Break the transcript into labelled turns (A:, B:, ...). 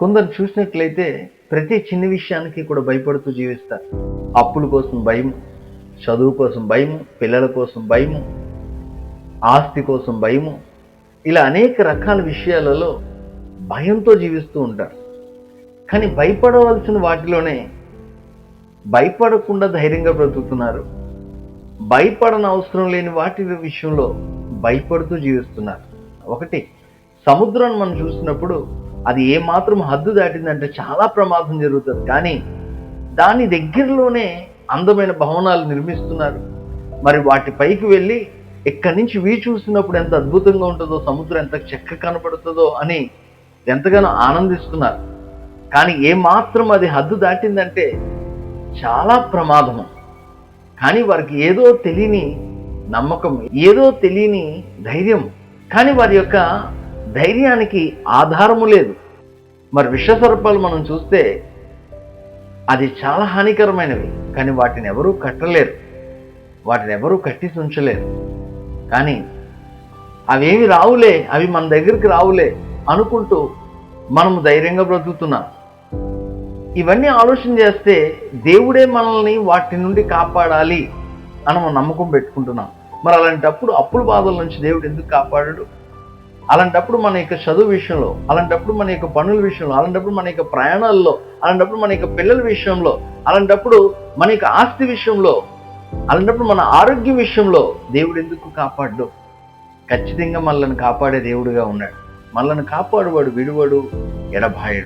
A: కొందరు చూసినట్లయితే ప్రతి చిన్న విషయానికి కూడా భయపడుతూ జీవిస్తారు. అప్పుల కోసం భయం, చదువు కోసం భయము, పిల్లల కోసం భయము, ఆస్తి కోసం భయము, ఇలా అనేక రకాల విషయాలలో భయంతో జీవిస్తూ ఉంటారు. కానీ భయపడవలసిన వాటిలోనే భయపడకుండా ధైర్యంగా బ్రతుకుతున్నారు. భయపడని అవసరం లేని వాటి విషయంలో భయపడుతూ జీవిస్తున్నారు. ఒకటి, సముద్రాన్ని మనం చూసినప్పుడు అది ఏమాత్రం హద్దు దాటిందంటే చాలా ప్రమాదం జరుగుతుంది. కానీ దాని దగ్గరలోనే అందమైన భవనాలు నిర్మిస్తున్నారు. మరి వాటి పైకి వెళ్ళి ఇక్కడి నుంచి చూసినప్పుడు ఎంత అద్భుతంగా ఉంటుందో, సముద్రం ఎంత చక్కగా కనపడుతుందో అని ఎంతగానో ఆనందిస్తున్నారు. కానీ ఏమాత్రం అది హద్దు దాటిందంటే చాలా ప్రమాదము. కానీ వారికి ఏదో తెలియని నమ్మకం, ఏదో తెలియని ధైర్యం, కానీ వారి యొక్క ధైర్యానికి ఆధారము లేదు. మరి విషసర్పాలు మనం చూస్తే అది చాలా హానికరమైనవి, కానీ వాటిని ఎవరూ కట్టలేరు, వాటిని ఎవరూ కట్టేసి ఉంచలేరు. కానీ అవేమి రావులే, అవి మన దగ్గరికి రావులే అనుకుంటూ మనము ధైర్యంగా బ్రతుకుతున్నాం. ఇవన్నీ ఆలోచన చేస్తే దేవుడే మనల్ని వాటి నుండి కాపాడాలి అని మనం నమ్మకం పెట్టుకుంటున్నాం. మరి అలాంటప్పుడు అప్పుల బాధల నుంచి దేవుడు ఎందుకు కాపాడాడు? అలాంటప్పుడు మన యొక్క చదువు విషయంలో, అలాంటప్పుడు మన యొక్క పనుల విషయంలో, అలాంటప్పుడు మన యొక్క ప్రయాణాల్లో, అలాంటప్పుడు మన యొక్క పిల్లల విషయంలో, అలాంటప్పుడు మన యొక్క ఆస్తి విషయంలో, అలాంటప్పుడు మన ఆరోగ్య విషయంలో దేవుడు ఎందుకు కాపాడు? ఖచ్చితంగా మనల్ని కాపాడే దేవుడుగా ఉన్నాడు. మనల్ని కాపాడువాడు విడువడు, ఎడబాయడు.